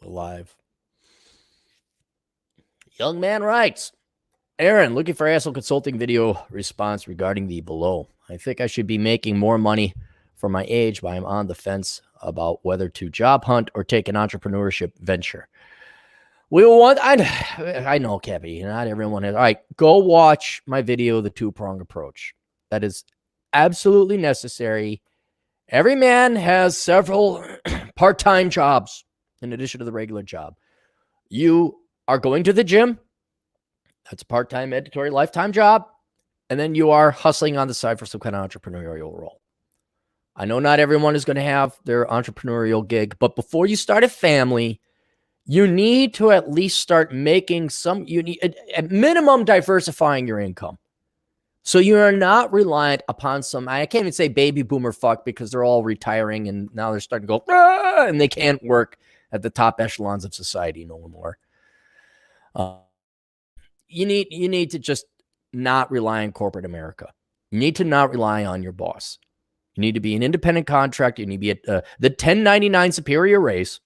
Alive. Young man writes, Aaron, looking for asshole consulting video response regarding the below. I think I should be making more money for my age, but I'm on the fence about whether to job hunt or take an entrepreneurship venture. We want, I know, Cappy, not everyone has. All right, go watch my video, The Two-Prong Approach. That is absolutely necessary. Every man has several part-time jobs in addition to the regular job. You are going to the gym. That's a part-time, mandatory, lifetime job. And then you are hustling on the side for some kind of entrepreneurial role. I know not everyone is going to have their entrepreneurial gig, but before you start a family, you need to at least start making you need, at minimum, diversifying your income. So you are not reliant upon I can't even say baby boomer fuck because they're all retiring and now they're starting to go, and they can't work at the top echelons of society no more. You need to just not rely on corporate America. You need to not rely on your boss. You need to be an independent contractor. You need to be the 1099 superior race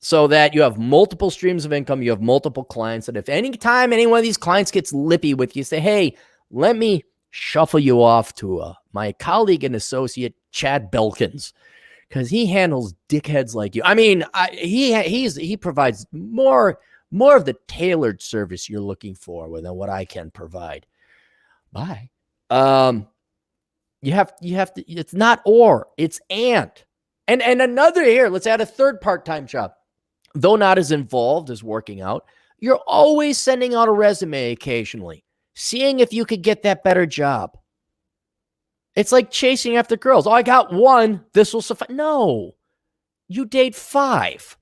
so that you have multiple streams of income. You have multiple clients. And if any time any one of these clients gets lippy with you, say, hey, let me shuffle you off to my colleague and associate, Chad Belkins, because he handles dickheads like you. I mean, he provides more of the tailored service you're looking for than what I can provide. Bye. You have to, it's not or, it's and another here. Let's add a third part-time job. Though not as involved as working out, you're always sending out a resume occasionally, seeing if you could get that better job. It's like chasing after girls. Oh, I got one. This will suffice. No, you date 5.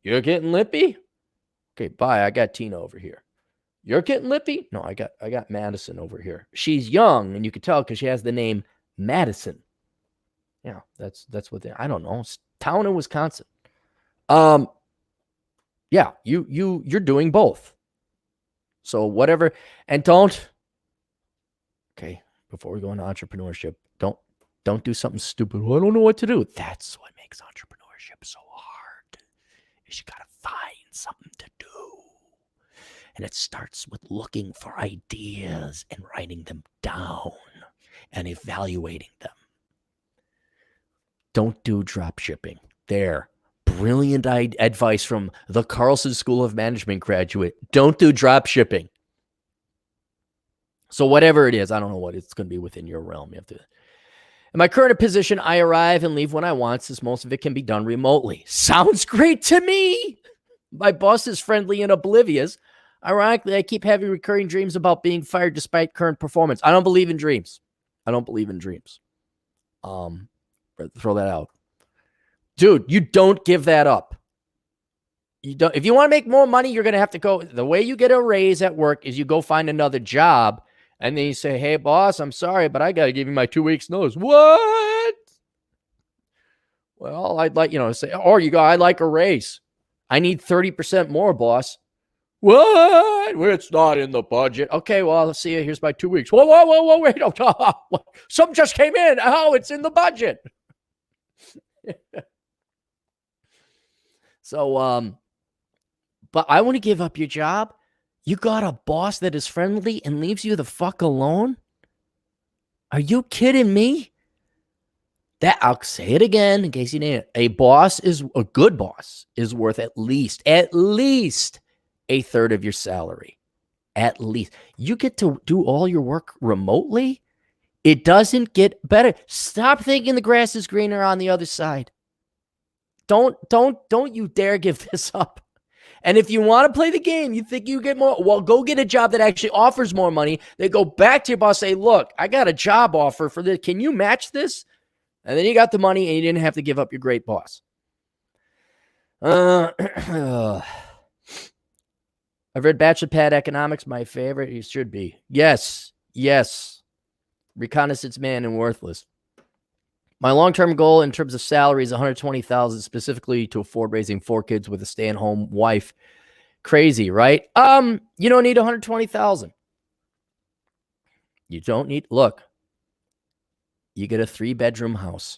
You're getting lippy? Okay, bye. I got Tina over here. You're getting lippy? No, I got Madison over here. She's young, and you can tell because she has the name Madison. Yeah, that's what I don't know. It's town in Wisconsin. Yeah, you're doing both. So whatever, and don't. Okay, before we go into entrepreneurship, don't do something stupid. Well, I don't know what to do. That's what makes entrepreneurship so hard. Is you gotta find something to do. And it starts with looking for ideas and writing them down and evaluating them. Don't do drop shipping. There. Brilliant advice from the Carlson School of Management graduate. Don't do drop shipping. So whatever it is, I don't know what it's going to be within your realm. You have to. In my current position, I arrive and leave when I want, since most of it can be done remotely. Sounds great to me. My boss is friendly and oblivious. Ironically, I keep having recurring dreams about being fired despite current performance. I don't believe in dreams. Throw that out. Dude, you don't give that up. You don't. If you want to make more money, you're going to have to go. The way you get a raise at work is you go find another job, and then you say, hey, boss, I'm sorry, but I got to give you my 2 weeks notice. What? Well, I'd like, say, or you go, I'd like a raise. I need 30% more, boss. What? It's not in the budget. Okay, well, I'll see you. Here's my 2 weeks. Whoa, wait. Something just came in. Oh, it's in the budget. So, but I want to give up your job. You got a boss that is friendly and leaves you the fuck alone? Are you kidding me? I'll say it again in case you need it. A good boss is worth at least a third of your salary. At least. You get to do all your work remotely. It doesn't get better. Stop thinking the grass is greener on the other side. Don't you dare give this up. And if you want to play the game, you think you get more, well, go get a job that actually offers more money. They go back to your boss, say, look, I got a job offer for this. Can you match this? And then you got the money and you didn't have to give up your great boss. I've read Bachelor Pad Economics, my favorite. It should be. Yes. Reconnaissance Man and Worthless. My long-term goal in terms of salary is $120,000, specifically to afford raising 4 kids with a stay-at-home wife. Crazy, right? You don't need $120,000. You don't need. Look, you get a 3-bedroom house.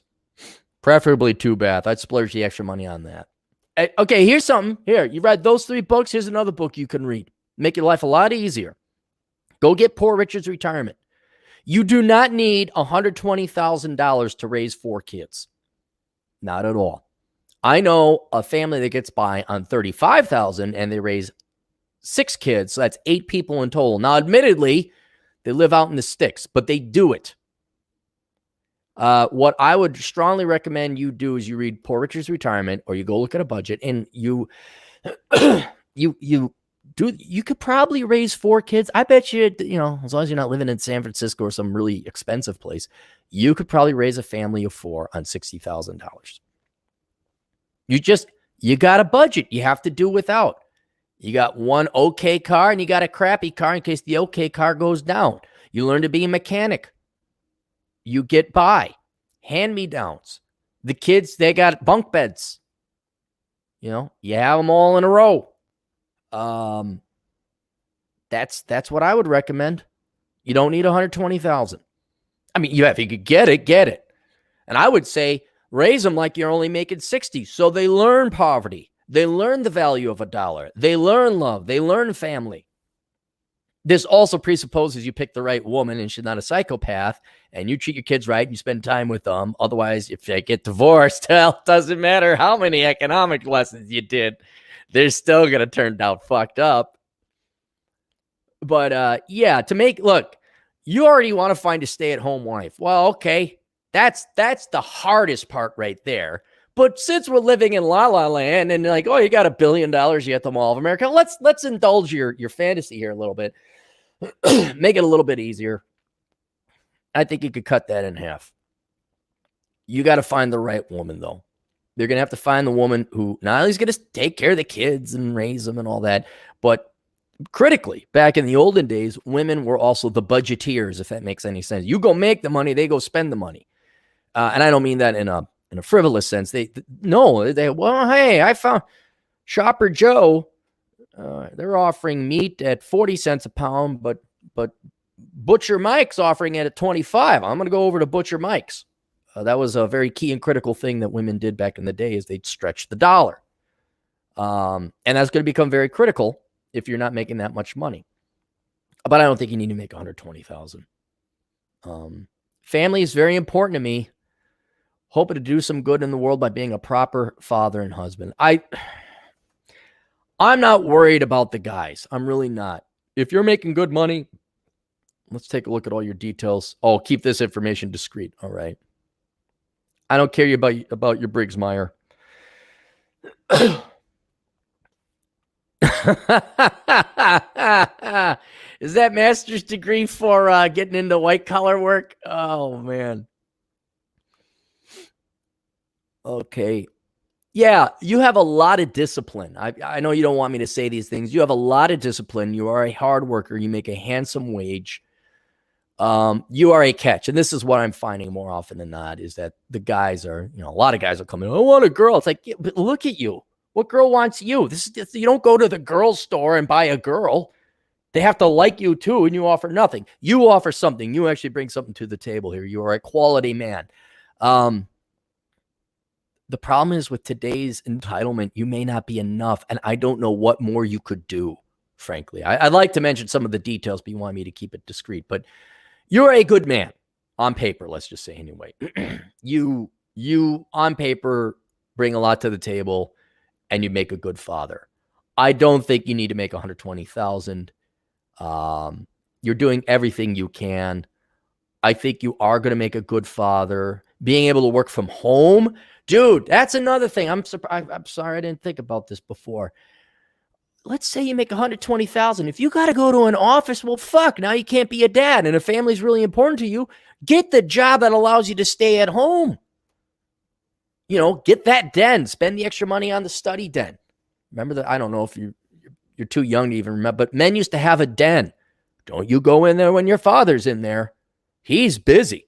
Preferably 2-bath. I'd splurge the extra money on that. Okay, here's something. Here, you read those 3 books. Here's another book you can read. Make your life a lot easier. Go get Poor Richard's Retirement. You do not need $120,000 to raise 4 kids. Not at all. I know a family that gets by on $35,000 and they raise 6 kids. So that's 8 people in total. Now, admittedly, they live out in the sticks, but they do it. What I would strongly recommend you do is you read Poor Richard's Retirement, or you go look at a budget, and you could probably raise 4 kids. I bet you, as long as you're not living in San Francisco or some really expensive place, you could probably raise a family of 4 on $60,000. You got a budget. You have to do without. You got one okay car and you got a crappy car in case the okay car goes down. You learn to be a mechanic. You get by. Hand-me-downs. The kids, they got bunk beds. You have them all in a row. That's what I would recommend. You don't need $120,000. I mean, if you could get it. And I would say raise them like you're only making $60, so they learn poverty. They learn the value of a dollar. They learn love. They learn family. This also presupposes you pick the right woman and she's not a psychopath, and you treat your kids right and you spend time with them. Otherwise, if they get divorced, hell, it doesn't matter how many economic lessons you did. They're still going to turn out fucked up. But look, you already want to find a stay-at-home wife. Well, okay, that's the hardest part right there. But since we're living in La La Land and like, oh, you got $1 billion, you at the Mall of America, let's indulge your fantasy here a little bit. Make it a little bit easier. I think you could cut that in half. You got to find the right woman, though. They're going to have to find the woman who not only is going to take care of the kids and raise them and all that, but critically, back in the olden days, women were also the budgeteers, if that makes any sense. You go make the money, they go spend the money. And I don't mean that in a frivolous sense. Hey, I found Shopper Joe. They're offering meat at 40 cents a pound, but Butcher Mike's offering it at 25. I'm going to go over to Butcher Mike's. That was a very key and critical thing that women did back in the day, is they'd stretch the dollar. And that's going to become very critical if you're not making that much money. But I don't think you need to make $120,000. Family is very important to me. Hoping to do some good in the world by being a proper father and husband. I'm not worried about the guys. I'm really not. If you're making good money, let's take a look at all your details. Oh, keep this information discreet. All right. I don't care about your Briggs Meyer. Is that master's degree for getting into white collar work? Oh, man. Okay. Yeah, you have a lot of discipline. I know you don't want me to say these things. You have a lot of discipline. You are a hard worker. You make a handsome wage. You are a catch. And this is what I'm finding more often than not, is that the guys are, a lot of guys are coming, I want a girl. It's like, yeah, but look at you. What girl wants you? You don't go to the girls store and buy a girl. They have to like you too, and you offer nothing. You offer something. You actually bring something to the table here. You are a quality man. The problem is with today's entitlement, you may not be enough, and I don't know what more you could do, frankly. I'd like to mention some of the details, but you want me to keep it discreet. But you're a good man on paper, let's just say anyway. You on paper bring a lot to the table, and you make a good father. I don't think you need to make $120,000. You're doing everything you can. I think you are going to make a good father. Being able to work from home, dude, that's another thing. I'm sorry I didn't think about this before. Let's say you make $120,000. If you got to go to an office, well, fuck, now you can't be a dad, and a family's really important to you. Get the job that allows you to stay at home. Get that den. Spend the extra money on the study den. Remember that? I don't know if you're too young to even remember, but men used to have a den. Don't you go in there when your father's in there. He's busy.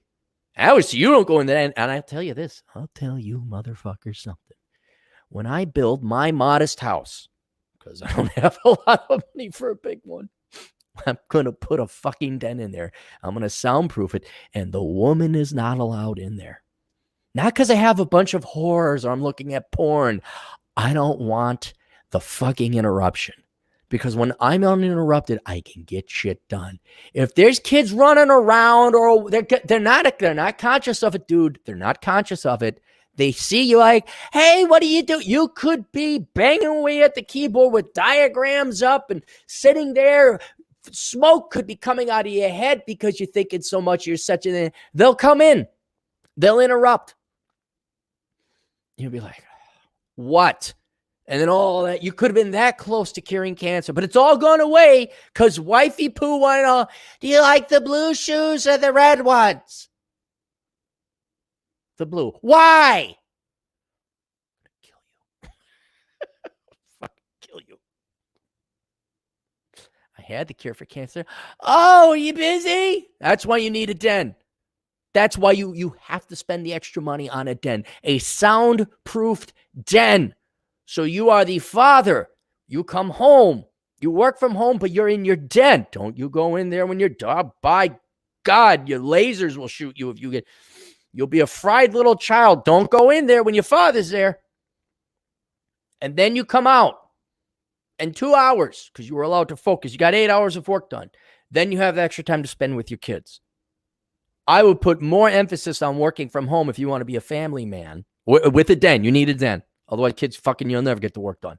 You don't go in there. And I'll tell you this. I'll tell you, motherfucker, something. When I build my modest house, because I don't have a lot of money for a big one, I'm going to put a fucking den in there. I'm going to soundproof it. And the woman is not allowed in there. Not because I have a bunch of horrors or I'm looking at porn. I don't want the fucking interruption. Because when I'm uninterrupted, I can get shit done. If there's kids running around or they're not conscious of it, dude. They're not conscious of it. They see you like, hey, what do you do? You could be banging away at the keyboard with diagrams up and sitting there. Smoke could be coming out of your head because you're thinking so much. You're such an. They'll come in. They'll interrupt. You'll be like, what? And then all that, you could have been that close to curing cancer, but it's all gone away because wifey poo wanted all, do you like the blue shoes or the red ones? The blue. Why? Kill you. Fucking kill you. I had the cure for cancer. Oh, are you busy? That's why you need a den. That's why you have to spend the extra money on a den, a soundproofed den. So you are the father. You come home. You work from home, but you're in your den. Don't you go in there when you're dog. By God, your lasers will shoot you if you get. You'll be a fried little child. Don't go in there when your father's there. And then you come out. And 2 hours, because you were allowed to focus. You got 8 hours of work done. Then you have the extra time to spend with your kids. I would put more emphasis on working from home if you want to be a family man. With a den. You need a den. Otherwise, kids fucking, you'll never get the work done.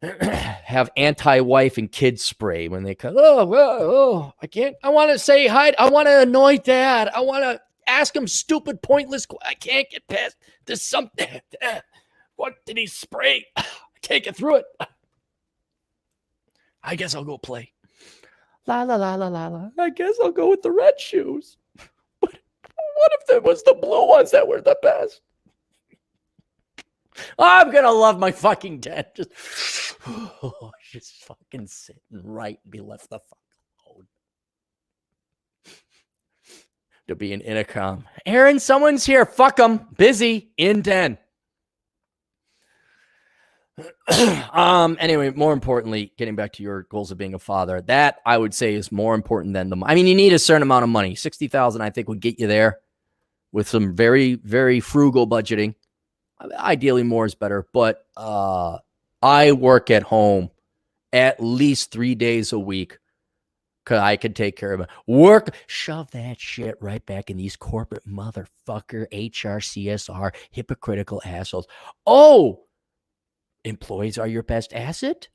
Have anti-wife and kids spray when they come. Oh, I can't. I want to say hi. I want to annoy dad. I want to ask him stupid, pointless. I can't get past this something. What did he spray? I can't get through it. I guess I'll go play. La, la, la, la, la, la. I guess I'll go with the red shoes. But what if there was the blue ones that were the best? I'm going to love my fucking dad. Just fucking sit and write and be left the fuck alone. To be an intercom. Aaron, someone's here. Fuck them. Busy. In den. Anyway, more importantly, getting back to your goals of being a father, that I would say is more important than I mean, you need a certain amount of money. 60,000, I think, would get you there with some very, very frugal budgeting. Ideally, more is better, but I work at home at least 3 days a week because I can take care of it. Work, shove that shit right back in these corporate motherfucker, HR, CSR, hypocritical assholes. Oh, employees are your best asset?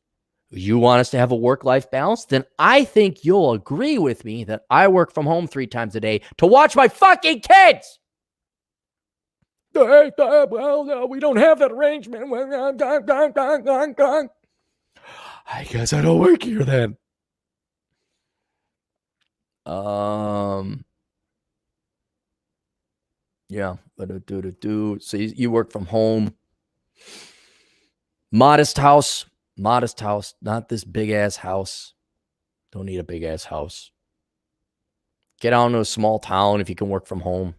You want us to have a work-life balance? Then I think you'll agree with me that I work from home 3 times a day to watch my fucking kids. Well, no, we don't have that arrangement. I guess I don't work here then. Yeah. So you work from home. Modest house, not this big ass house. Don't need a big ass house. Get out into a small town if you can work from home.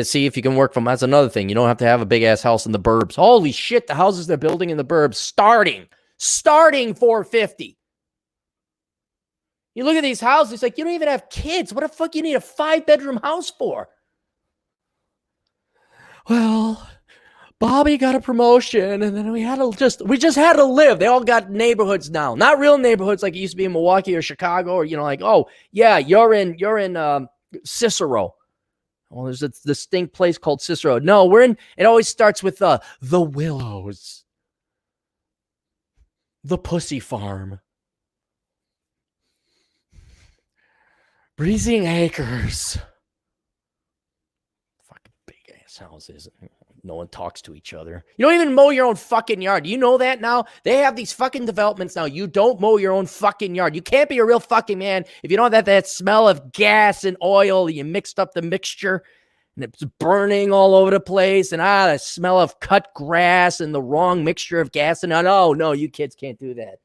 See if you can work from. That's another thing. You don't have to have a big ass house in the burbs. Holy shit, the houses they're building in the burbs starting 450. You look at these houses, it's like you don't even have kids. What the fuck you need a 5-bedroom house for? Well, Bobby got a promotion, and then we just had to live. They all got neighborhoods now, not real neighborhoods like it used to be in Milwaukee or Chicago, or like, oh yeah, you're in Cicero. Well, there's a distinct place called Cicero. No, we're in. It always starts with the Willows, the Pussy Farm, Breezing Acres. Fucking big ass houses. No one talks to each other. You don't even mow your own fucking yard. Do you know that now? They have these fucking developments now. You don't mow your own fucking yard. You can't be a real fucking man if you don't have that smell of gas and oil. You mixed up the mixture and it's burning all over the place. And the smell of cut grass and the wrong mixture of gas. And no, you kids can't do that.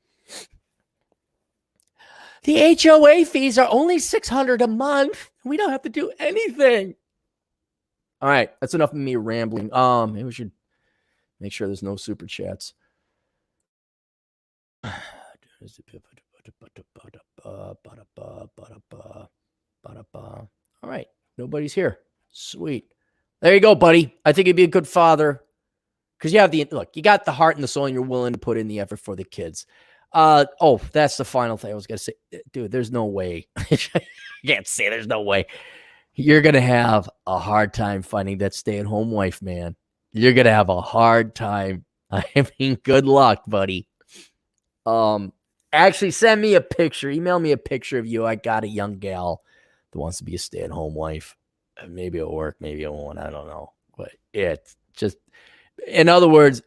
The HOA fees are only $600 a month. We don't have to do anything. All right, that's enough of me rambling. Maybe we should make sure there's no super chats. All right, nobody's here. Sweet. There you go, buddy. I think you'd be a good father because you have you got the heart and the soul, and you're willing to put in the effort for the kids. That's the final thing I was gonna say, dude. There's no way. I can't say there's no way. You're gonna have a hard time finding that stay-at-home wife, man. You're gonna have a hard time. I mean, good luck, buddy. Actually, send me a picture. Email me a picture of you. I got a young gal that wants to be a stay-at-home wife. Maybe it'll work. Maybe it won't. I don't know. But it's just, in other words,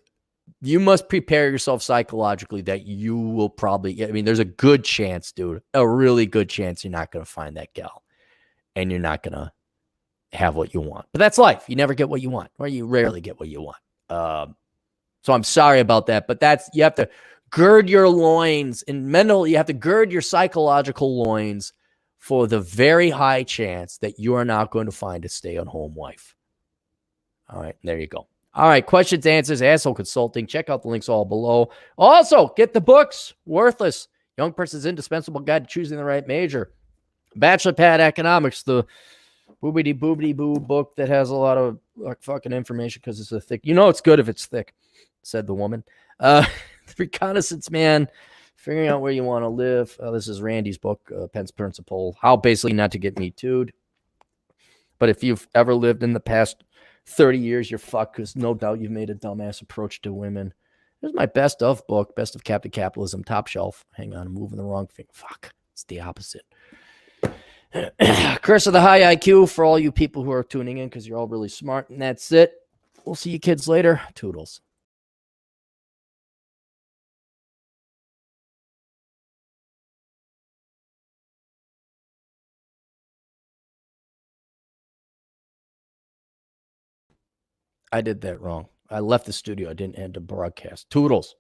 you must prepare yourself psychologically that you will probably, I mean, there's a good chance, dude, a really good chance you're not going to find that gal and you're not going to have what you want. But that's life. You never get what you want, or you rarely get what you want. So I'm sorry about that, but you have to gird your loins and you have to gird your psychological loins for the very high chance that you are not going to find a stay-at-home wife. All right, there you go. All right, questions, answers, Asshole Consulting. Check out the links all below. Also, get the books, Worthless, Young Person's Indispensable Guide to Choosing the Right Major. Bachelor Pad Economics, the boobity-boo book that has a lot of fucking information because it's a thick. You know it's good if it's thick, said the woman. Reconnaissance Man, Figuring Out Where You Want to Live. This is Randy's book, Penn's Principle, How Basically Not to Get Me Too'd. But if you've ever lived in the past 30 years, you're fucked because no doubt you've made a dumbass approach to women. Here's my best of book, Best of Captain Capitalism, top shelf. Hang on, I'm moving the wrong thing. Fuck, it's the opposite. Curse of the High IQ for all you people who are tuning in because you're all really smart. And that's it. We'll see you kids later. Toodles. I did that wrong. I left the studio. I didn't end the broadcast. Toodles.